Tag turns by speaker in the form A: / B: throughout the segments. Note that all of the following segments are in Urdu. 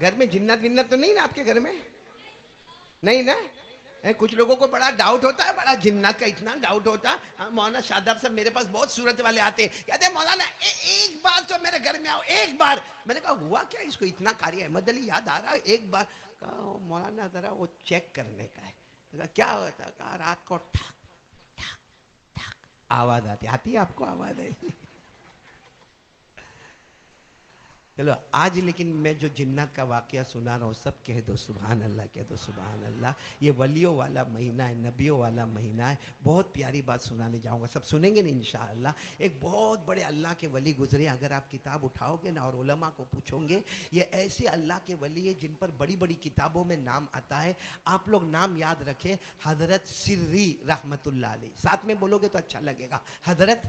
A: گھر میں جنت ونت تو نہیں نا آپ کے گھر میں؟ نہیں نا؟ کچھ لوگوں کو بڑا ڈاؤٹ ہوتا ہے، بڑا جنات کا اتنا ڈاؤٹ ہوتا ہے۔ مولانا شاداب صاحب میرے پاس بہت صورت والے آتے ہیں، کہتے ہیں مولانا ایک بار تو میرے گھر میں آؤ، ایک بار۔ میں نے کہا ہوا کیا اس کو اتنا قاری احمد علی یاد آ رہا ہے ایک بار؟ کہا مولانا ذرا وہ چیک کرنے کا ہے۔ کہا کیا ہوتا ہے؟ کہا رات کو ٹھک ٹھک ٹھک آواز آتی ہے آپ کو آواز ہے؟ چلو آج لیکن میں جو جنات کا واقعہ سنا رہا ہوں، سب کہہ دو سبحان اللہ، کہہ دو سبحان اللہ۔ یہ ولیوں والا مہینہ ہے، نبیوں والا مہینہ ہے۔ بہت پیاری بات سنانے جاؤں گا، سب سنیں گے نا انشاءاللہ۔ ایک بہت بڑے اللہ کے ولی گزرے، اگر آپ کتاب اٹھاؤ گے نا اور علماء کو پوچھو گے، یہ ایسے اللہ کے ولی ہیں جن پر بڑی بڑی کتابوں میں نام آتا ہے۔ آپ لوگ نام یاد رکھیں، حضرت سری رحمت اللہ علیہ، ساتھ میں بولو گے تو اچھا لگے گا، حضرت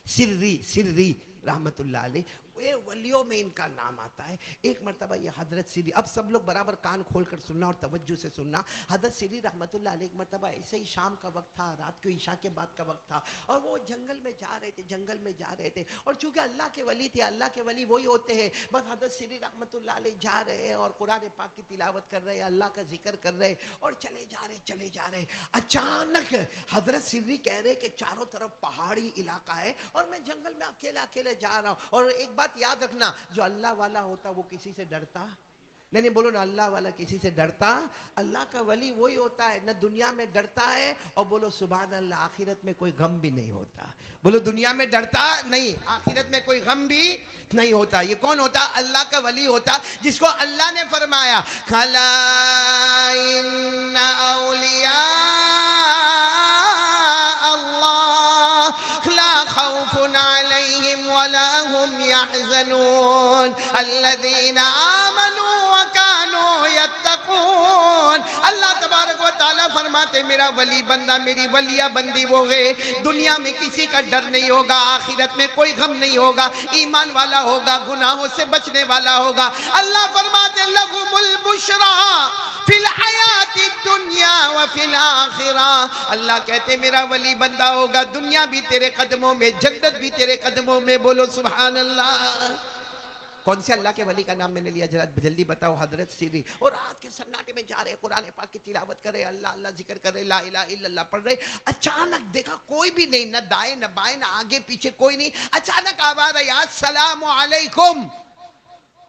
A: سری رحمت اللہ علیہ، یہ ولیوں میں ان کا نام آتا ہے۔ ایک مرتبہ یہ حضرت سری، اب سب لوگ برابر کان کھول کر سننا اور توجہ سے سننا۔ حضرت سری رحمت اللہ علیہ ایک مرتبہ ایسے ہی شام کا وقت تھا، رات کو عشاء کے بعد کا وقت تھا، اور وہ جنگل میں جا رہے تھے، اور چونکہ اللہ کے ولی تھے، اللہ کے ولی وہی ہوتے ہیں، بس حضرت سری رحمت اللہ علیہ جا رہے ہیں اور قرآن پاک کی تلاوت کر رہے ہیں، اللہ کا ذکر کر رہے ہیں، اور چلے جا رہے۔ اچانک حضرت سری کہہ رہے کہ چاروں طرف پہاڑی علاقہ ہے اور میں جنگل میں اکیلے جا رہا ہوں۔ اور ایک بات یاد رکھنا، جو اللہ والا ہوتا وہ کسی سے ڈرتا نہیں، بولو نا اللہ والا کسی سے ڈرتا؟ اللہ کا ولی وہی ہوتا ہے، نہ دنیا میں ڈرتا ہے، اور بولو سبحان اللہ، آخرت میں کوئی غم بھی نہیں ہوتا۔ بولو دنیا میں ڈرتا نہیں، آخرت میں کوئی غم بھی نہیں ہوتا۔ یہ کون ہوتا؟ اللہ کا ولی ہوتا، جس کو اللہ نے فرمایا کھلا ان اولیاء اللہ لا خوف علیہم ولا هم يحزنون الذين آمنوا وكانوا يتقون۔ اللہ تبارک و تعالیٰ فرماتے میرا ولی بندہ، میری ولیہ بندی وہ ہے، دنیا میں کسی کا ڈر نہیں ہوگا، آخرت میں کوئی غم نہیں ہوگا، ایمان والا ہوگا، گناہوں سے بچنے والا ہوگا۔ اللہ فرماتے لہم البشریٰ فی الحیات الدنیا وفی الآخرہ۔ اللہ کہتے میرا ولی بندہ ہوگا، دنیا بھی تیرے قدموں میں، جنت بھی تیرے قدموں میں، بولو سبحان اللہ۔ کون سے اللہ کے ولی کا نام میں نے لیا؟ جلدی بتاؤ۔ حضرت سری۔ اور رات کے سناٹے میں جا رہے، قرآن پاک کی تلاوت کر رہے، اللہ اللہ ذکر کر رہے، لا الہ الا اللہ پڑھ رہے۔ اچانک دیکھا کوئی بھی نہیں، نہ دائیں نہ بائیں، نہ آگے پیچھے کوئی نہیں۔ اچانک آواز آئی السلام علیکم۔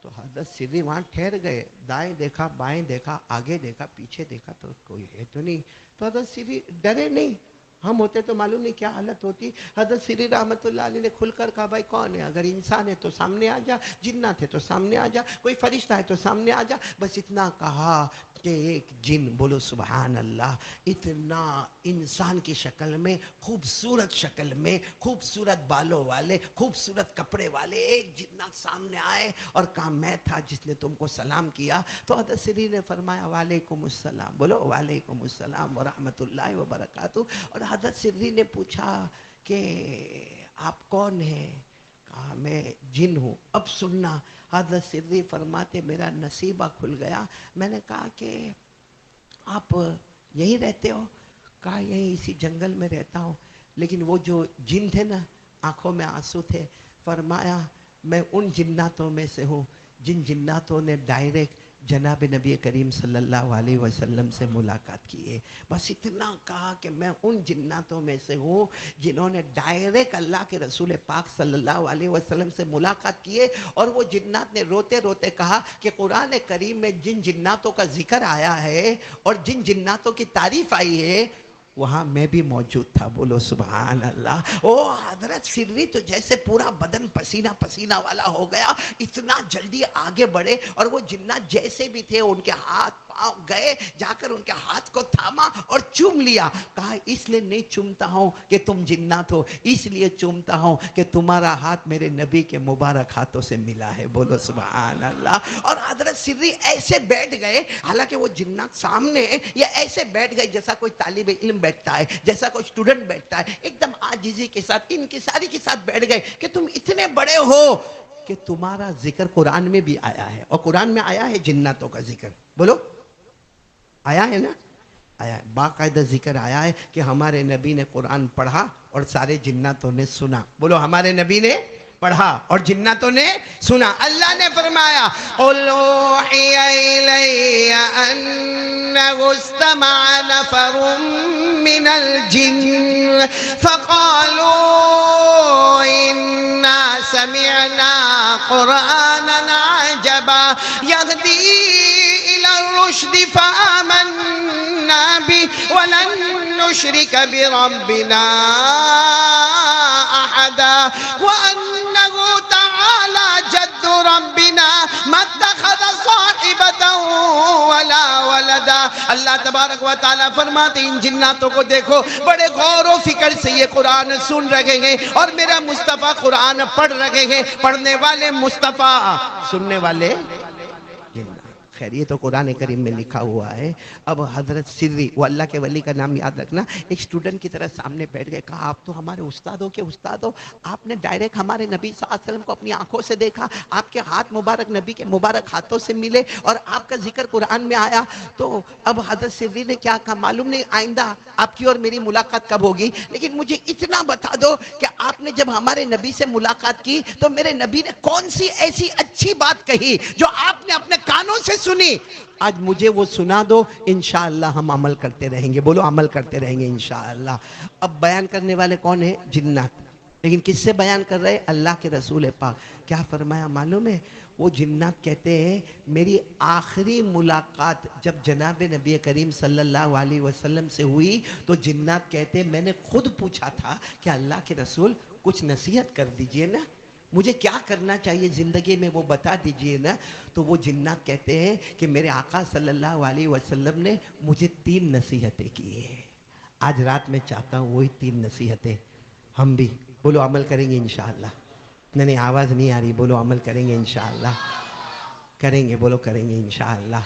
A: تو حضرت سری وہاں ٹھہر گئے، دائیں دیکھا، بائیں دیکھا، آگے دیکھا، پیچھے دیکھا، تو کوئی ہے تو نہیں۔ تو حضرت سری ڈرے نہیں، ہم ہوتے تو معلوم نہیں کیا حالت ہوتی۔ حضرت سری رحمت اللہ علیہ نے کھل کر کہا بھائی کون ہے؟ اگر انسان ہے تو سامنے آ جا، جنات ہے تو سامنے آ جا، کوئی فرشتہ ہے تو سامنے آ جا۔ بس اتنا کہا کہ ایک جن، بولو سبحان اللہ، اتنا انسان کی شکل میں، خوبصورت شکل میں، خوبصورت بالوں والے، خوبصورت کپڑے والے ایک جنات سامنے آئے اور کہا میں تھا جس نے تم کو سلام کیا۔ تو حضرت سری نے فرمایا وعلیکم السلام، بولو وعلیکم السلام ورحمت اللہ وبرکاتہ۔ اور حضرت سری نے پوچھا کہ آپ کون ہیں؟ کہا میں جن ہوں۔ اب سننا، حضرت سری فرماتے میرا نصیبہ کھل گیا۔ میں نے کہا کہ آپ یہیں رہتے ہو؟ کہا یہیں اسی جنگل میں رہتا ہوں۔ لیکن وہ جو جن تھے نا، آنکھوں میں آنسو تھے۔ فرمایا میں ان جناتوں میں سے ہوں جن جناتوں نے ڈائریکٹ جناب نبی کریم صلی اللہ علیہ وسلم سے ملاقات کی ہے۔ بس اتنا کہا کہ میں ان جناتوں میں سے ہوں جنہوں نے ڈائریکٹ اللہ کے رسول پاک صلی اللہ علیہ وسلم سے ملاقات کی ہے۔ اور وہ جنات نے روتے روتے کہا کہ قرآن کریم میں جن جناتوں کا ذکر آیا ہے اور جن جناتوں کی تعریف آئی ہے وہاں میں بھی موجود تھا، بولو سبحان اللہ۔ او حضرت سری تو جیسے پورا بدن پسینہ پسینہ والا ہو گیا، اتنا جلدی آگے بڑھے، اور وہ جنات جیسے بھی تھے ان کے ہاتھ پاؤں گئے، جا کر ان کے ہاتھ کو تھاما اور چوم لیا۔ کہا اس لیے نہیں چومتا ہوں کہ تم جنات ہو، اس لیے چومتا ہوں کہ تمہارا ہاتھ میرے نبی کے مبارک ہاتھوں سے ملا ہے، بولو سبحان اللہ۔ اور حضرت سری ایسے بیٹھ گئے، حالانکہ وہ جنات سامنے، یہ ایسے بیٹھ گئے جیسا کوئی طالب علم بیٹھتا ہے، جیسا کوئی اسٹوڈنٹ بیٹھتا ہے، ایک دم عاجزی کے ساتھ انکساری کے ساتھ بیٹھ گئے کہ تم اتنے بڑے ہو کہ تمہارا ذکر قرآن میں بھی آیا ہے، اور قرآن میں آیا ہے جناتوں کا ذکر، بولو آیا ہے نا؟ آیا ہے، باقاعدہ ذکر آیا ہے کہ ہمارے نبی نے قرآن پڑھا اور سارے جناتوں نے سنا، بولو ہمارے نبی نے پڑھا اور جناتوں نے سنا. اللہ نے فرمایا قُلْ أُوحِيَ إِلَيَّ أَنَّهُ اسْتَمَعَ نَفَرٌ مِّنَ الْجِنِّ فَقَالُوا إِنَّا سَمِعْنَا قُرْآنًا عَجَبًا يَهْدِي إِلَى الرُّشْدِ فَآمَنَّا بِهِ وَلَن نُّشْرِكَ بِرَبِّنَا أَحَدًا وَأَنَّهُ تَعَالَى جَدُّ رَبِّنَا مَا اتَّخَذَ صَاحِبَةً وَلَا وَلَدًا. اللہ تبارک و تعالیٰ فرماتے ان جناتوں کو دیکھو بڑے غور و فکر سے یہ قرآن سن رہے ہیں اور میرا مصطفیٰ قرآن پڑھ رہے ہیں. پڑھنے والے مصطفیٰ، سننے والے جنات. خیر یہ تو قرآن کریم میں لکھا ہوا ہے. اب حضرت سری، وہ اللہ کے ولی کا نام یاد رکھنا، ایک اسٹوڈنٹ کی طرح سامنے بیٹھ گئے. کہا آپ تو ہمارے استادوں کے استاد ہو، آپ نے ڈائریکٹ ہمارے نبی صلی اللہ علیہ وسلم کو اپنی آنکھوں سے دیکھا، آپ کے ہاتھ مبارک نبی کے مبارک ہاتھوں سے ملے اور آپ کا ذکر قرآن میں آیا. تو اب حضرت سری نے کیا کہا معلوم نہیں آئندہ آپ کی اور میری ملاقات کب ہوگی، لیکن مجھے اتنا بتا دو کہ آپ نے جب ہمارے نبی سے ملاقات کی تو میرے نبی نے کون سی ایسی اچھی بات کہی جو آپ نے اپنے کانوں سے سنی، آج مجھے وہ سنا دو، انشاءاللہ ہم عمل کرتے رہیں گے. بولو عمل کرتے رہیں گے انشاءاللہ. اب بیان کرنے والے کون ہیں؟ جنات. لیکن کس سے بیان کر رہے؟ اللہ کے رسول پاک. کیا فرمایا معلوم ہے؟ وہ جنات کہتے ہیں میری آخری ملاقات جب جناب نبی کریم صلی اللہ علیہ وسلم سے ہوئی تو جنات کہتے ہیں میں نے خود پوچھا تھا کہ اللہ کے رسول کچھ نصیحت کر دیجئے نا، مجھے کیا کرنا چاہیے زندگی میں وہ بتا دیجئے نا. تو وہ جنات کہتے ہیں کہ میرے آقا صلی اللہ علیہ وسلم نے مجھے 3 نصیحتیں کی ہیں. آج رات میں چاہتا ہوں وہی 3 نصیحتیں ہم بھی بولو عمل کریں گے انشاءاللہ. نہیں آواز نہیں آ رہی، بولو عمل کریں گے انشاءاللہ. کریں گے، بولو کریں گے انشاءاللہ.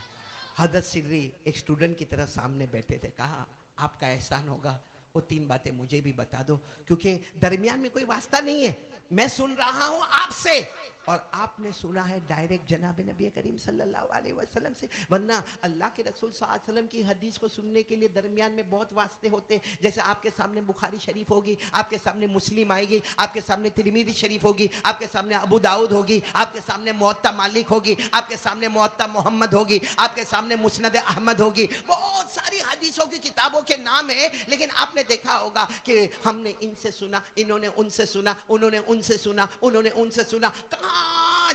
A: حضرت سری ایک اسٹوڈنٹ کی طرح سامنے بیٹھے تھے. کہا آپ کا احسان ہوگا وہ 3 باتیں مجھے بھی بتا دو، کیونکہ درمیان میں کوئی واسطہ نہیں ہے. میں سن رہا ہوں آپ سے اور آپ نے سنا ہے ڈائریکٹ جناب نبی کریم صلی اللہ علیہ وسلم سے، ورنہ اللہ کے رسول صلی اللہ علیہ وسلم کی حدیث کو سننے کے لیے درمیان میں بہت واسطے ہوتے ہیں. جیسے آپ کے سامنے بخاری شریف ہوگی، آپ کے سامنے مسلم آئے گی، آپ کے سامنے ترمذی شریف ہوگی، آپ کے سامنے ابو داؤد ہوگی، آپ کے سامنے موطا مالک ہوگی، آپ کے سامنے موطا محمد ہوگی، آپ کے سامنے مسند احمد ہوگی. بہت ساری حدیثوں کی کتابوں کے نام ہیں، لیکن آپ نے دیکھا ہوگا کہ ہم نے ان سے سنا، انہوں نے ان سے سنا، انہوں نے ان سے سنا، انہوں نے ان سے سنا. کہاں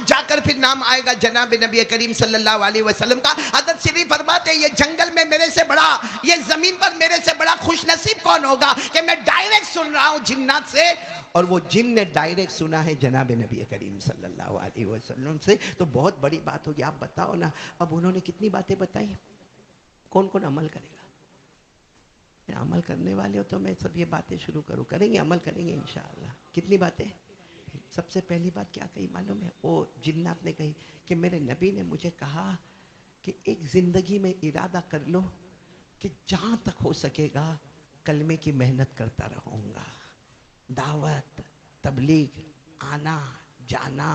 A: جا کر پھر نام آئے گا جناب نبی کریم صلی اللہ علیہ وسلم کا. حضرت سری فرماتے ہیں یہ جنگل میں میرے سے بڑا، یہ زمین پر میرے سے بڑا خوش نصیب کون ہوگا کہ میں ڈائریکٹ سن رہا ہوں جنات سے، اور وہ جن نے ڈائریکٹ سنا ہے جناب نبی کریم صلی اللہ علیہ وسلم سے. تو بہت بڑی بات ہوگی. آپ بتاؤ نا اب انہوں نے کتنی باتیں بتائی، کون کون عمل کرے گا؟ عمل کرنے والے ہو تو میں سب یہ باتیں شروع کروں. کریں گے، عمل کریں گے انشاءاللہ. کتنی باتیں؟ سب سے پہلی بات کیا کہی معلوم ہے؟ وہ جنات نے کہی کہ میرے نبی نے مجھے کہا کہ ایک زندگی میں ارادہ کر لو کہ جہاں تک ہو سکے گا کلمے کی محنت کرتا رہوں گا. دعوت، تبلیغ، آنا جانا،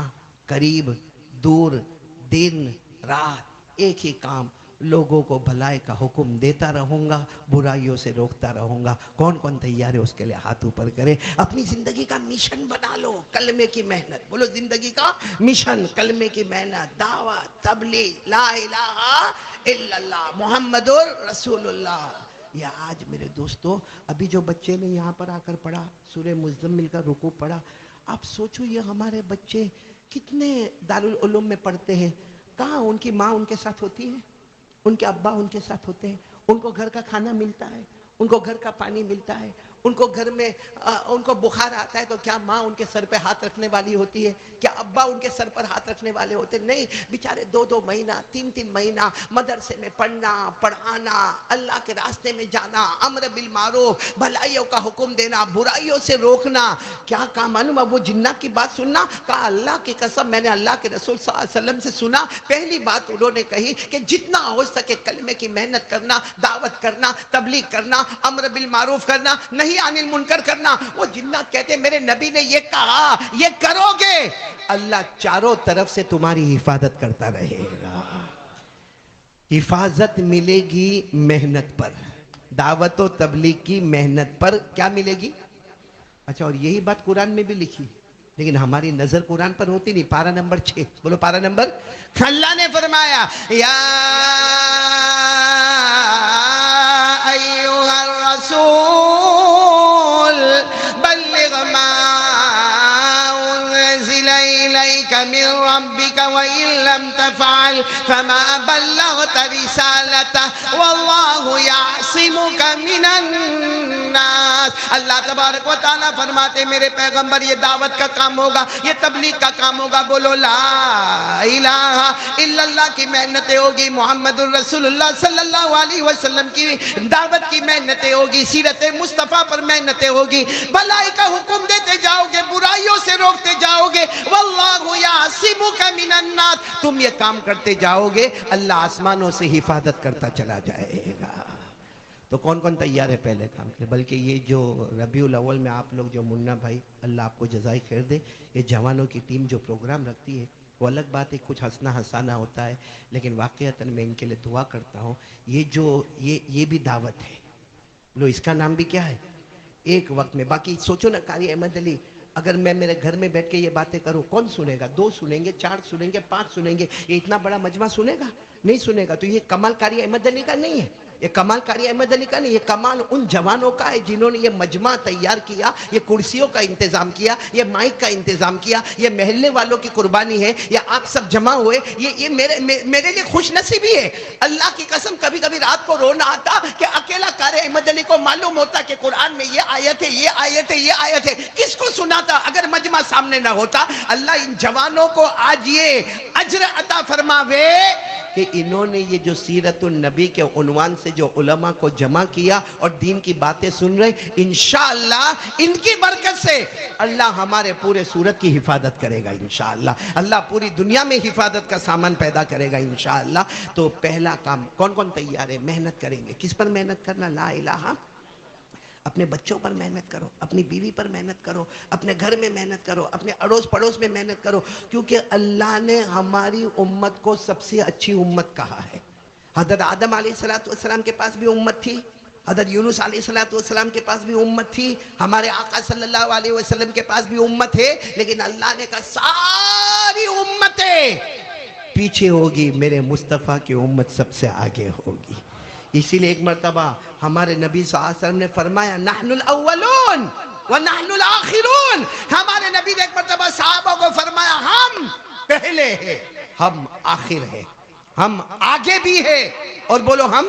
A: قریب دور، دن رات، ایک ہی کام، لوگوں کو بھلائی کا حکم دیتا رہوں گا، برائیوں سے روکتا رہوں گا. کون کون تیار ہے اس کے لیے ہاتھ اوپر کرے. اپنی زندگی کا مشن بنا لو کلمے کی محنت. بولو زندگی کا مشن کلمے کی محنت، دعوت، تبلیغ، لا الہ الا اللہ محمد رسول اللہ. یا آج میرے دوستو ابھی جو بچے نے یہاں پر آ کر پڑھا سورہ مزمل کا رکوع پڑھا، آپ سوچو یہ ہمارے بچے کتنے دارالعلوم میں پڑھتے ہیں، کہاں ان کی ماں ان کے ساتھ ہوتی ہے، ان کے ابا ان کے ساتھ ہوتے ہیں، ان کو گھر کا کھانا ملتا ہے، ان کو گھر کا پانی ملتا ہے، ان کو گھر میں ان کو بخار آتا ہے تو کیا ماں ان کے سر پہ ہاتھ رکھنے والی ہوتی ہے؟ کیا ابا ان کے سر پر ہاتھ رکھنے والے ہوتے؟ نہیں، بیچارے 2 مہینہ 3 مہینہ مدرسے میں پڑھنا پڑھانا، اللہ کے راستے میں جانا، امر بالمعروف، بھلائیوں کا حکم دینا، برائیوں سے روکنا. کیا کہا معلوم ہے؟ وہ جنات کی بات سننا. کہا اللہ کی قسم میں نے اللہ کے رسول صلی اللہ علیہ وسلم سے سنا. پہلی بات انہوں نے کہی کہ جتنا ہو سکے کلمے کی محنت کرنا، دعوت کرنا، تبلیغ کرنا، امر بالمعروف کرنا، نہیں عن المنکر کرنا. وہ جنات کہتے ہیں میرے نبی نے یہ کہا، یہ کرو گے اللہ چاروں طرف سے تمہاری حفاظت کرتا رہے گا. حفاظت ملے گی محنت پر، دعوت و تبلیغ کی محنت پر کیا ملے گی؟ اچھا، اور یہی بات قرآن میں بھی لکھی. لیکن ہماری نظر قرآن پر ہوتی نہیں. پارہ نمبر 6, بولو پارہ نمبر. اللہ نے فرمایا یا ایھا الرسول بلغ ما انزل الیک من ربک وان لم تفعل فما بلغت رسالته واللہ یعصمک من الناس. اللہ تبارک و تعالیٰ فرماتے میرے پیغمبر یہ دعوت کا کام ہوگا, یہ تبلیغ کا کام ہوگا. بولو لا الہ الا اللہ کی محنتیں ہوگی, محمد الرسول اللہ صلی اللہ علیہ وسلم کی دعوت کی محنتیں ہوگی, سیرت مصطفیٰ پر محنتیں ہوگی, بھلائی کا حکم دیتے جاؤ گے, برائیوں سے روکتے جاؤ گے. واللہ یعصمک من الناس, تم یہ کام کرتے جاؤ گے اللہ آسمانوں سے حفاظت کرتا چلا جائے گا. تو کون کون تیار ہے پہلے کام کے؟ بلکہ یہ جو ربیع الاول میں آپ لوگ جو منا بھائی, اللہ آپ کو جزائے خیر دے, یہ جوانوں کی ٹیم جو پروگرام رکھتی ہے وہ الگ بات ہے, کچھ ہنسنا ہنسانا ہوتا ہے, لیکن واقعتاً میں ان کے لیے دعا کرتا ہوں. یہ بھی دعوت ہے. لو اس کا نام بھی کیا ہے؟ ایک وقت میں. باقی سوچو نا قاری احمد علی, اگر میں میرے گھر میں بیٹھ کے یہ باتیں کروں کون سنے گا؟ 2 سنیں گے, 4 سنیں گے, 5 سنیں گے. یہ اتنا بڑا مجمع سنے گا؟ نہیں سنے گا. تو یہ کمال قاری احمد علی کا نہیں ہے, یہ کمال قاری احمد علی کا نہیں, یہ کمال ان جوانوں کا ہے جنہوں نے یہ مجمع تیار کیا, یہ کرسیوں کا انتظام کیا, یہ مائک کا انتظام کیا, یہ محلے والوں کی قربانی ہے, یہ آپ سب جمع ہوئے. یہ میرے لیے خوش نصیبی ہے. اللہ کی قسم کبھی کبھی رات کو رونا آتا کہ اکیلا قاری احمد علی کو معلوم ہوتا کہ قرآن میں یہ آیت ہے, یہ آیت ہے, یہ آیت ہے. کس کو سناتا اگر مجمع سامنے نہ ہوتا؟ اللہ ان جوانوں کو آج یہ اجر عطا فرماوے کہ انہوں نے یہ جو سیرت النبی کے عنوان سے جو علماء کو جمع کیا اور دین کی باتیں سن رہے, انشاءاللہ ان کی برکت سے اللہ ہمارے پورے سورت کی حفاظت کرے گا انشاءاللہ. اللہ پوری دنیا میں حفاظت کا سامان پیدا کرے گا انشاءاللہ. تو پہلا کام کون کون تیار ہے؟ محنت کریں گے. کس پر محنت کرنا؟ لا الہ. اپنے بچوں پر محنت کرو, اپنی بیوی پر محنت کرو, اپنے گھر میں محنت کرو, اپنے اڑوس پڑوس میں محنت کرو, کیونکہ اللہ نے ہماری امت کو سب سے اچھی امت کہا ہے. حضرت آدم علیہ السلام کے پاس بھی امت تھی, حضرت یونس علیہ السلام کے پاس بھی امت تھی, ہمارے آقا صلی اللہ علیہ وسلم کے پاس بھی امت ہے, لیکن اللہ نے کہا ساری امتیں پیچھے ہوگی, میرے مصطفیٰ کی امت سب سے آگے ہوگی. اسی لیے ایک مرتبہ ہمارے نبی صلی اللہ علیہ وسلم نے فرمایا نحن الاولون ونحن الاخرون. ہمارے نبی نے ایک مرتبہ صحابہ کو فرمایا ہم پہلے ہیں, ہم آخر ہیں, ہم آگے بھی ہیں, اور بولو ہم.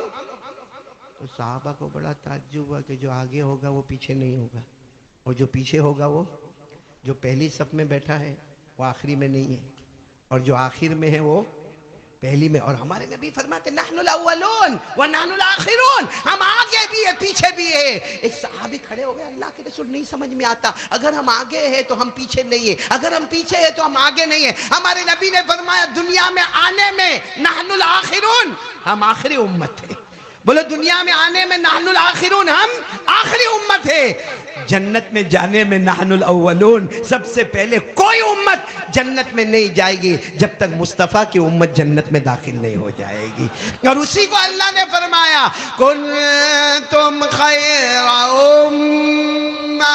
A: تو صحابہ کو بڑا تعجب ہوا کہ جو آگے ہوگا وہ پیچھے نہیں ہوگا, اور جو پیچھے ہوگا وہ جو پہلی صف میں بیٹھا ہے وہ آخری میں نہیں ہے, اور جو آخر میں ہے وہ پہلی میں. اور ہمارے نبی فرماتے نحن الاولون ونحن الاخرون, ہم آگے بھی ہے پیچھے بھی ہے. ایک صحابی کھڑے ہو گئے, اللہ کے رسول نہیں سمجھ میں آتا, اگر ہم آگے ہیں تو ہم پیچھے نہیں ہیں, اگر ہم پیچھے ہیں تو ہم آگے نہیں ہیں. ہمارے نبی نے فرمایا دنیا میں آنے میں نحن الاخرون, ہم آخری امت ہیں. بولو دنیا میں آنے میں نحن الاخرون, ہم آخری امت ہے. جنت میں جانے میں نحن الاولون, سب سے پہلے کوئی امت جنت میں نہیں جائے گی جب تک مصطفیٰ کی امت جنت میں داخل نہیں ہو جائے گی. اور اسی کو اللہ نے فرمایا کنتم خیر امہ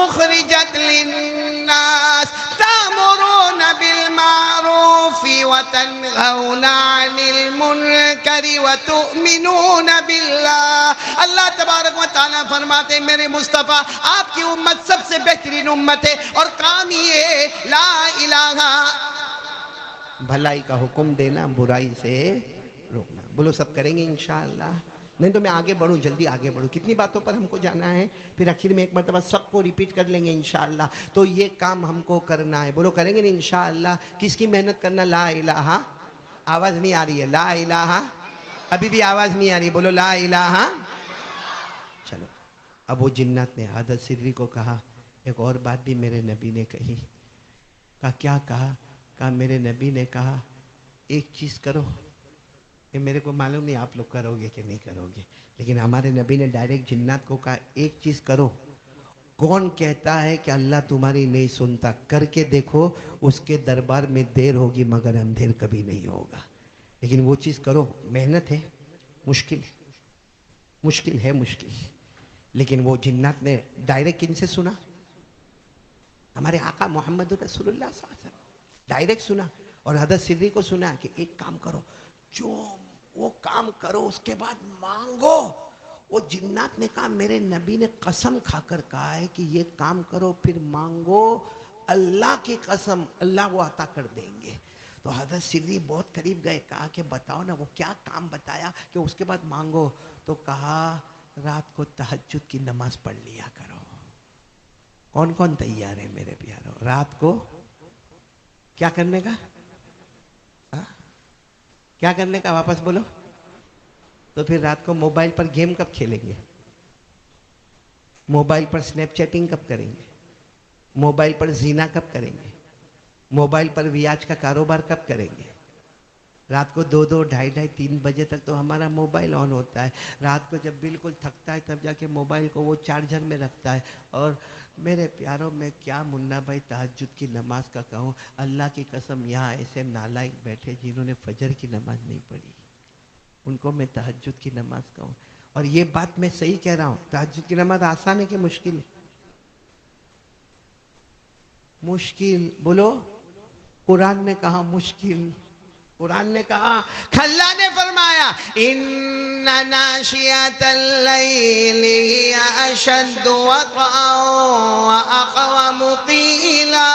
A: اخرجت للناس تأمرون بالمعروف وتنہون عن المنکر وتؤمنون باللہ. اللہ تبارک و تعالیٰ فرماتے میرے مصطفیٰ آپ کی امت سب سے بہترین امت ہے, اور کام یہ لا الہ, بھلائی کا حکم دینا, برائی سے روکنا. بولو سب کریں گے انشاءاللہ. نہیں تو میں آگے بڑھوں, جلدی آگے بڑھوں, کتنی باتوں پر ہم کو جانا ہے, پھر آخر میں ایک مرتبہ سب کو ریپیٹ کر لیں گے انشاءاللہ. تو یہ کام ہم کو کرنا ہے. بولو کریں گے نا انشاءاللہ. کس کی محنت کرنا؟ لا الہ. آواز نہیں آ رہی ہے, لا الہ. ابھی بھی آواز نہیں آ رہی, بولو لا الہ. چلو اب وہ جنات نے حضرت سری کو کہا ایک اور بات بھی میرے نبی نے کہی. کہا کیا کہا؟ کہا میرے نبی نے کہا ایک چیز کرو, یہ میرے کو معلوم نہیں آپ لوگ کرو گے کہ نہیں کرو گے, لیکن ہمارے نبی نے ڈائریکٹ جنات کو کہا ایک چیز کرو. کون کہتا ہے کہ اللہ تمہاری نہیں سنتا؟ کر کے دیکھو, اس کے دربار میں دیر ہوگی مگر اندھیر کبھی نہیں ہوگا. لیکن وہ چیز کرو, محنت ہے, مشکل ہے, مشکل. لیکن وہ جنات نے ڈائریکٹ کن سے سنا؟ ہمارے آقا محمد رسول اللہ صلی اللہ علیہ وسلم ڈائریکٹ سنا، اور حضرت سری کو سنا کہ ایک کام کرو، جو وہ کام کرو اس کے بعد مانگو. وہ جنات نے کہا میرے نبی نے قسم کھا کر کہا ہے کہ یہ کام کرو پھر مانگو، اللہ کی قسم اللہ وہ عطا کر دیں گے. تو حضرت سری بہت قریب گئے، کہا کہ بتاؤ نا وہ کیا کام بتایا کہ اس کے بعد مانگو. تو کہا رات کو تہجد کی نماز پڑھ لیا کرو. کون کون تیار ہے میرے پیارو رات کو کیا کرنے کا؟ کیا کرنے کا؟ واپس بولو. تو پھر رات کو موبائل پر گیم کب کھیلیں گے؟ موبائل پر سنیپ چیٹنگ کب کریں گے؟ موبائل پر زینا کب کریں گے؟ موبائل پر ویاج کا کاروبار کب کریں گے؟ رات کو 2 2 ڈھائی ڈھائی 3 بجے تک تو ہمارا موبائل آن ہوتا ہے. رات کو جب بالکل تھکتا ہے تب جا کے موبائل کو وہ چارجر میں رکھتا ہے. اور میرے پیاروں میں کیا منا بھائی تہجد کی نماز کا کہوں، اللہ کی قسم یہاں ایسے نالائق بیٹھے جنہوں نے فجر کی نماز نہیں پڑھی، ان کو میں تہجد کی نماز کہوں. اور یہ بات میں صحیح کہہ رہا ہوں، تہجد کی نماز آسان ہے کہ مشکل ہے؟ مشکل. بولو. قرآن نے کہا مشکل. قرآن نے کہا، اللہ نے فرمایا ان ناشئۃ اللیل ہی اشد وطئا واقوم قیلا.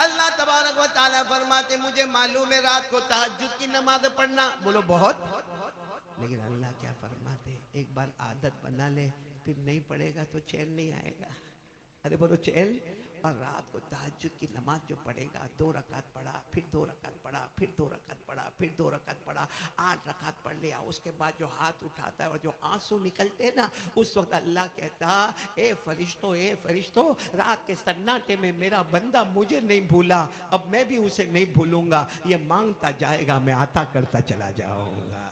A: اللہ تبارک و تعالیٰ فرماتے مجھے معلوم ہے رات کو تہجد کی نماز پڑھنا بولو بہت، لیکن اللہ کیا فرماتے ایک بار عادت بنا لے پھر نہیں پڑھے گا تو چین نہیں آئے گا. ارے بولو چین. اور رات کو تہجد کی نماز جو پڑھے گا 2 رکعت پڑھا پھر 2 رکعت پڑھا پھر 2 رکعت پڑھا پھر 2 رکعت پڑھا 8 رکعت پڑھ لیا. اس کے بعد جو ہاتھ اٹھاتا ہے اور جو آنسو نکلتے ہیں نا اس وقت اللہ کہتا اے فرشتوں رات کے سناٹے میں میرا بندہ مجھے نہیں بھولا، اب میں بھی اسے نہیں بھولوں گا. یہ مانگتا جائے گا میں عطا کرتا چلا جاؤں گا.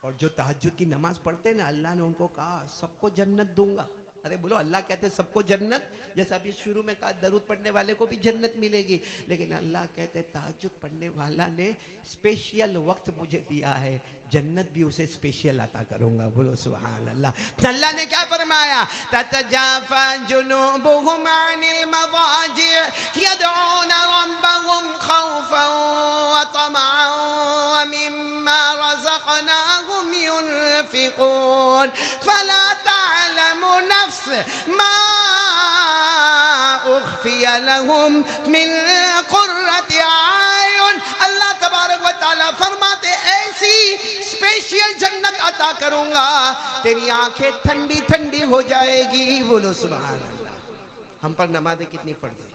A: اور جو تہجد کی نماز پڑھتے ہیں نا اللہ نے ان کو کہا سب کو جنت دوں گا. ارے بولو اللہ کہتے ہیں سب کو جنت. جیسا ابھی شروع میں کہا درود پڑھنے والے کو بھی جنت ملے گی، لیکن اللہ کہتے ہیں تہجد پڑھنے والا نے اسپیشل وقت مجھے دیا ہے، جنت بھی اسے اسپیشل عطا کروں گا. بولو سبحان اللہ. اللہ نے کیا فرمایا؟ تتجافى جنوبهم عن المضاجع يدعون ربهم خوفا وطمعا ومما رزقناهم ينفقون فلا تعلم نفس ما اخفی لهم من قرۃ اعین. اللہ تبارک و تعالیٰ فرماتے ایسی اسپیشل جنت عطا کروں گا تیری آنکھیں ٹھنڈی ٹھنڈی ہو جائے گی. بولو سبحان اللہ. ہم پر نمازیں کتنی پڑھ گئی؟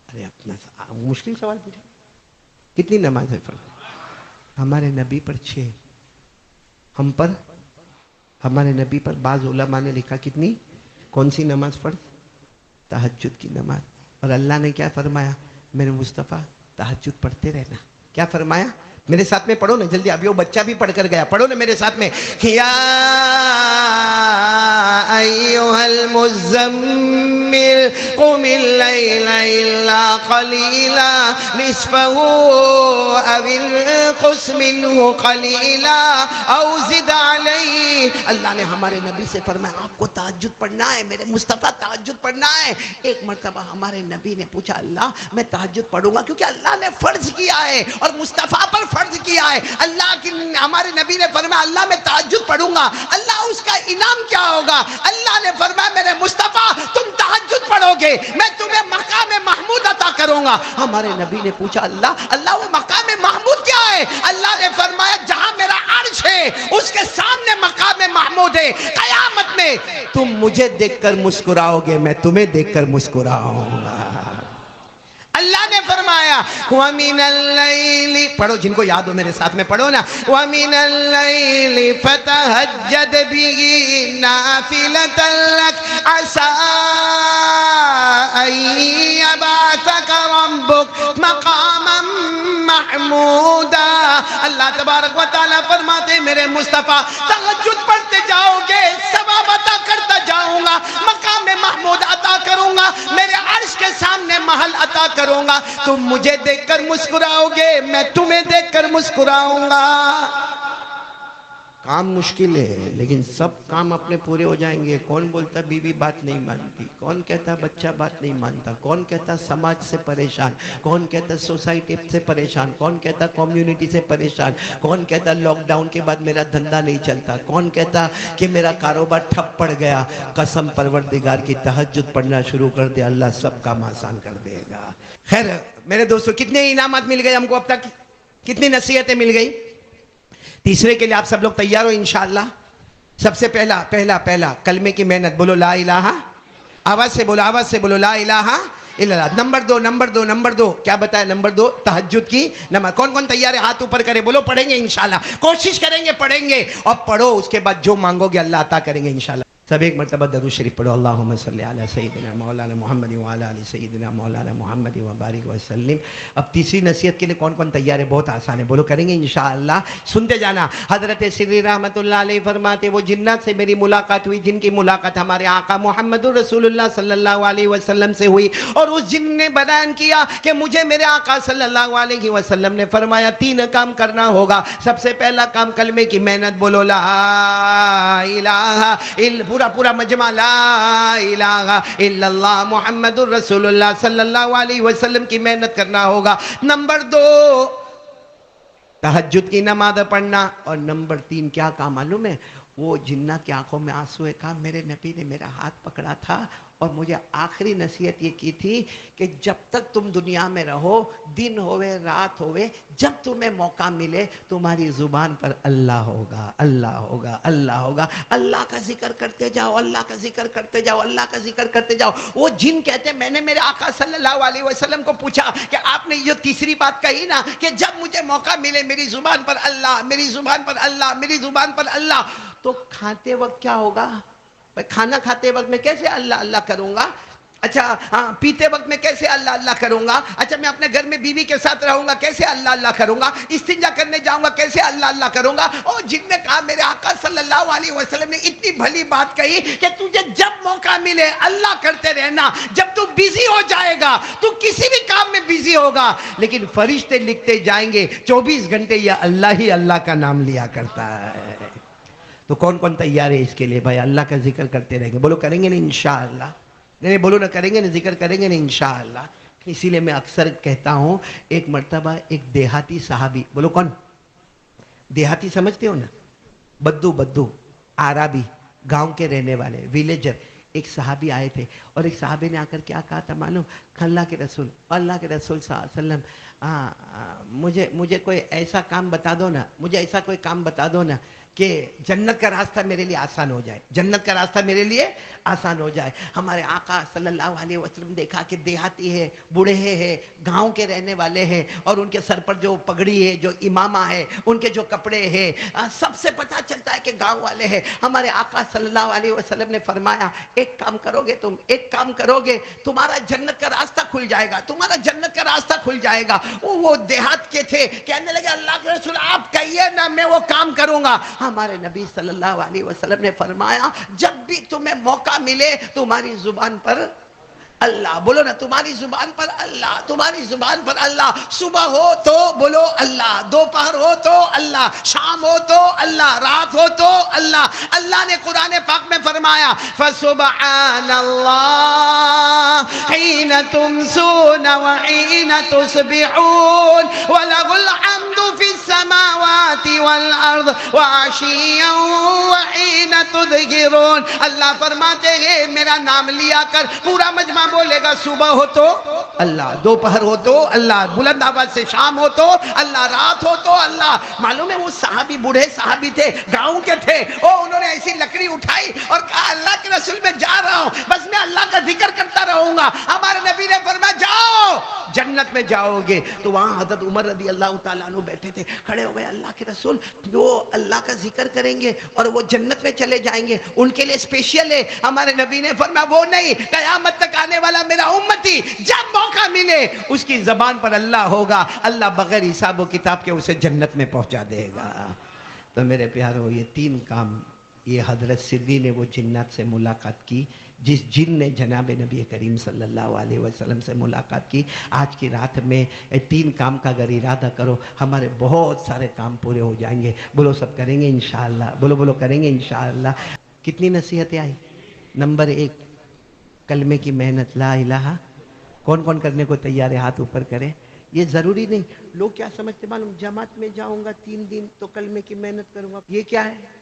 A: ارے اپنا مشکل سوال پوچھا. کتنی نمازیں پڑھ گئی؟ ہمارے نبی پر 6. ہم پر ہمارے نبی پر بعض علماء نے لکھا کتنی؟ کون سی نماز پڑھ؟ تہجد کی نماز. اور اللہ نے کیا فرمایا؟ میرے مصطفیٰ تہجد پڑھتے رہنا. کیا فرمایا؟ میرے ساتھ میں پڑھو نا جلدی. ابھی وہ بچہ بھی پڑھ کر گیا، پڑھو نا میرے ساتھ میں. یا ایھا المزمل قم اللیل الا قلیلا نصفہ او انقص منہ قلیلا او زد علیہ. اللہ نے ہمارے نبی سے فرمایا آپ کو تہجد پڑھنا ہے، میرے مصطفیٰ تہجد پڑھنا ہے. ایک مرتبہ ہمارے نبی نے پوچھا اللہ میں تہجد پڑھوں گا کیونکہ اللہ نے فرض کیا ہے اور مصطفیٰ پر فرض کیا ہے. اللہ کی ہمارے نبی نے فرمایا اللہ میں تہجد پڑھوں گا، اللہ اس کا انعام کیا ہوگا؟ اللہ نے فرمایا میرے مصطفیٰ تم تہجد پڑھو گے میں تمہیں مقام محمود عطا کروں گا. ہمارے نبی نے پوچھا اللہ وہ مقام محمود کیا ہے؟ اللہ نے فرمایا جہاں میرا عرش ہے اس کے سامنے مقام محمود ہے. قیامت میں تم مجھے دیکھ کر مسکراؤ گے میں تمہیں دیکھ کر مسکراؤں گا. اللہ نے فرمایا وَمِنَ اللَّيْلِ پڑھو جن کو یاد ہو میرے ساتھ میں پڑھو نا. وَمِنَ اللَّيْلِ فَتَهَجَّدْ بِهِ نَافِلَةً لَكَ عَسَىٰ أَن يَبْعَثَكَ رَبُّكَ مَقَامًا مَحْمُودًا. اللہ تبارک و تعالیٰ فرماتے میرے مصطفیٰ تہجد پڑھتے جاؤ گے ثواب عطا کرتا جاؤں گا، مقام محمود عطا کروں گا، میرے عرش کے سامنے محل عطا کروں گا. تم مجھے دیکھ کر مسکراؤ گے میں تمہیں دیکھ کر مسکراؤں گا. کام مشکل ہے لیکن سب کام اپنے پورے ہو جائیں گے. کون بولتا بیوی بات نہیں مانتی, کون کہتا بچہ بات نہیں مانتا, کون کہتا سماج سے پریشان, کون کہتا سوسائٹی سے پریشان, کون کہتا کمیونٹی سے پریشان, کون کہتا لاک ڈاؤن کے بعد میرا دھندا نہیں چلتا, کون کہتا کہ میرا کاروبار ٹھپ پڑ گیا. قسم پروردگار کی تہجد پڑھنا شروع کر دے, اللہ سب کام آسان کر دے گا. خیر میرے دوستو, کتنے انعامات مل گئے ہم کو اب تک, کتنی نصیحتیں مل گئی؟ تیسرے کے لیے آپ سب لوگ تیار ہو انشاءاللہ؟ سب سے پہلا کلمے کی محنت. بولو لا الہ, آواز سے بولو لا الہ الا اللہ. نمبر دو کیا بتایا؟ نمبر 2 تہجد کی نماز. کون تیار ہے؟ ہاتھ اوپر کرے. بولو پڑھیں گے انشاءاللہ, کوشش کریں گے, پڑھیں گے. اور پڑھو, اس کے بعد جو مانگو گے اللہ عطا کریں گے انشاءاللہ. سب ایک مرتبہ درود شریف پڑھو. اللہم صلی علی سیدنا مولانا محمد وعلی آل سیدنا مولانا محمد وبارک وسلم. اب تیسری نصیحت کے لیے کون تیار ہے؟ بہت آسان ہے. بولو کریں گے انشاءاللہ. سنتے جانا. حضرت سری رحمت اللہ علیہ فرماتے, وہ جنات سے میری ملاقات ہوئی جن کی ملاقات ہمارے آقا محمد رسول اللہ صلی اللہ علیہ وسلم سے ہوئی, اور اس جن نے بیان کیا کہ مجھے میرے آقا صلی اللہ علیہ وسلم نے فرمایا 3 کام کرنا ہوگا. سب سے پہلا کام کلمے کی محنت. بولو لا الہ الا, پورا مجمع, لا الہ الا اللہ محمد الرسول اللہ صلی اللہ علیہ وسلم کی محنت کرنا ہوگا. نمبر 2 تہجد کی نماز پڑھنا. اور نمبر 3 کیا کام معلوم ہے؟ وہ جنات کی آنکھوں میں آنسو ہے. کہا میرے نبی نے میرا ہاتھ پکڑا تھا اور مجھے آخری نصیحت یہ کی تھی کہ جب تک تم دنیا میں رہو, دن ہوئے رات ہوئے, جب تمہیں موقع ملے تمہاری زبان پر اللہ ہوگا, اللہ ہوگا, اللہ ہوگا. اللہ کا ذکر کرتے جاؤ, اللہ کا ذکر کرتے جاؤ, اللہ کا ذکر کرتے جاؤ. وہ جن کہتے ہیں, میں نے میرے آقا صلی اللہ علیہ وسلم کو پوچھا کہ آپ نے یہ تیسری بات کہی نا کہ جب مجھے موقع ملے میری زبان پر اللہ, میری زبان پر اللہ, میری زبان پر اللہ, تو کھاتے وقت کیا ہوگا؟ کھانا کھاتے وقت میں کیسے اللہ اللہ کروں گا؟ اچھا ہاں, پیتے وقت میں کیسے اللہ اللہ کروں گا؟ اچھا میں اپنے گھر میں بیوی کے ساتھ رہوں گا کیسے اللہ اللہ کروں گا؟ استنجا کرنے جاؤں گا کیسے اللہ اللہ کروں گا؟ اور جن نے کہا میرے آقا صلی اللہ علیہ وسلم نے اتنی بھلی بات کہی کہ تجھے جب موقع ملے اللہ کرتے رہنا. جب تو بیزی ہو جائے گا, تو کسی بھی کام میں بیزی ہوگا, لیکن فرشتے لکھتے جائیں گے 24 گھنٹے یہ اللہ ہی اللہ کا نام لیا کرتا ہے. تو کون تیار ہے اس کے لیے؟ بھائی اللہ کا ذکر کرتے رہیں گے. بولو کریں گے نا انشاءاللہ. نہیں بولو نا, کریں گے نا, ذکر کریں گے نا انشاءاللہ. اسی لیے میں اکثر کہتا ہوں, ایک مرتبہ ایک دیہاتی صحابی, بولو کون دیہاتی سمجھتے ہو نا, بدو عربی, گاؤں کے رہنے والے, ویلیجر, ایک صحابی آئے تھے. اور ایک صحابی نے آ کر کیا کہا تھا معلوم؟ اللہ کے رسول صلی اللہ علیہ وسلم, مجھے کوئی ایسا کام بتا دو نا, مجھے ایسا کوئی کام بتا دو نا کہ جنت کا راستہ میرے لیے آسان ہو جائے, جنت کا راستہ میرے لیے آسان ہو جائے. ہمارے آقا صلی اللہ علیہ وسلم دیکھا کہ دیہاتی ہے, بوڑھے ہیں, گاؤں کے رہنے والے ہیں, اور ان کے سر پر جو پگڑی ہے, جو امامہ ہے, ان کے جو کپڑے ہیں, سب سے پتہ چلتا ہے کہ گاؤں والے ہیں. ہمارے آقا صلی اللہ علیہ وسلم نے فرمایا ایک کام کرو گے تم, ایک کام کرو گے تمہارا جنت کا راستہ کھل جائے گا, تمہارا جنت کا راستہ کھل جائے گا. وہ دیہات کے تھے, کہنے لگے اللہ کے رسول آپ کہیے نا, میں وہ کام کروں گا. ہمارے نبی صلی اللہ علیہ وسلم نے فرمایا جب بھی تمہیں موقع ملے تمہاری زبان پر اللہ, بولو نا تمہاری زبان پر اللہ, تمہاری زبان پر اللہ. صبح ہو تو بولو اللہ, دوپہر ہو تو اللہ, شام ہو تو اللہ, رات ہو تو اللہ. اللہ نے قرآن پاک میں فرمایا فسبحان اللہ حین تمسون وحین تصبحون وَلَهُ الْحَمْدُ فِي السَّمَاوَاتِ وَالْأَرْضِ وَعَشِيًّا وَحِينَ تُظْهِرُونَ. اللہ فرماتے ہیں میرا نام لیا کر, پورا مجمع بولے گا صبح ہو تو اللہ, دوپہر ہو تو اللہ, بلند آواز سے شام ہو تو اللہ, رات ہو تو اللہ. معلوم ہے وہ صحابی بوڑھے صحابی تھے, گاؤں کے تھے, انہوں نے ایسی لکڑی اٹھائی اور کہا اللہ کے رسول میں جا رہا ہوں, بس میں اللہ کا ذکر کرتا رہوں گا. ہمارے نبی نے فرمایا جاؤ جنت میں جاؤ گے. تو وہاں حضرت عمر رضی اللہ تعالیٰ عنہ بیٹھے تھے, کھڑے ہو گئے, اللہ کے رسول وہ اللہ کا ذکر کریں گے اور وہ جنت میں چلے جائیں گے, ان کے لیے اسپیشل ہے. ہمارے نبی نے فرمایا وہ نہیں, قیامت تک آنے والا میرا امتی جب موقع ملے اس کی زبان پر اللہ ہوگا, اللہ بغیر حساب و کتاب کے اسے جنت میں پہنچا دے گا. تو میرے پیارو یہ 3 کام یہ حضرت سری نے وہ جنات سے ملاقات کی جس جن نے جناب نبی کریم صلی اللہ علیہ وسلم سے ملاقات کی. آج کی رات میں 3 کام کا اگر ارادہ کرو ہمارے بہت سارے کام پورے ہو جائیں گے. بولو سب کریں گے انشاءاللہ, بولو بولو کریں گے انشاءاللہ. کتنی نصیحتیں آئی؟ نمبر 1 کلمے کی محنت, لا الہ. کون کون کرنے کو تیار ہے ہاتھ اوپر کرے. یہ ضروری نہیں, لوگ کیا سمجھتے معلوم, جماعت میں جاؤں گا 3 دن تو کلمے کی محنت کروں گا. یہ کیا ہے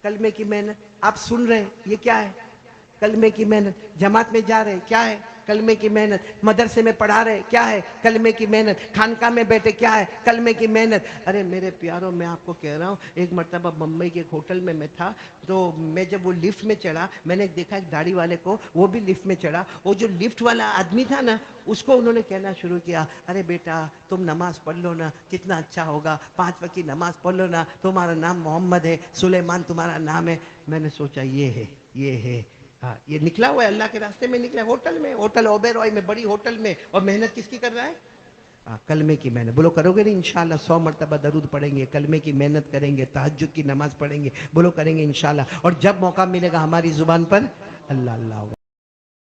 A: کلمے کی محنت؟ آپ سن رہے ہیں یہ کیا ہے کلمے کی محنت؟ جماعت میں جا رہے کیا ہے کلمے کی محنت؟ مدرسے میں پڑھا رہے کیا ہے کلمے کی محنت؟ خانقاہ میں بیٹھے کیا ہے کلمے کی محنت؟ ارے میرے پیاروں, میں آپ کو کہہ رہا ہوں, ایک مرتبہ بمبئی کے ایک ہوٹل میں تھا, تو میں جب وہ لفٹ میں چڑھا میں نے دیکھا ایک داڑھی والے کو, وہ بھی لفٹ میں چڑھا. وہ جو لفٹ والا آدمی تھا نا, اس کو انہوں نے کہنا شروع کیا, ارے بیٹا تم نماز پڑھ لو نا, کتنا اچھا ہوگا, 5 وقت کی نماز پڑھ لو نا, تمہارا نام محمد ہے, سلیمان تمہارا نام ہے. میں نے سوچا یہ ہے ہاں, یہ نکلا ہوا ہے اللہ کے راستے میں نکلا ہے, ہوٹل میں, ہوٹل اوبیرائے میں, بڑی ہوٹل میں, اور محنت کس کی کر رہا ہے؟ کلمے کی محنت. بولو کرو گے نہیں انشاءاللہ؟ 100 مرتبہ درود پڑھیں گے, کلمے کی محنت کریں گے, تہجد کی نماز پڑھیں گے. بولو کریں گے انشاءاللہ. اور جب موقع ملے گا ہماری زبان پر اللہ اللہ ہوگا.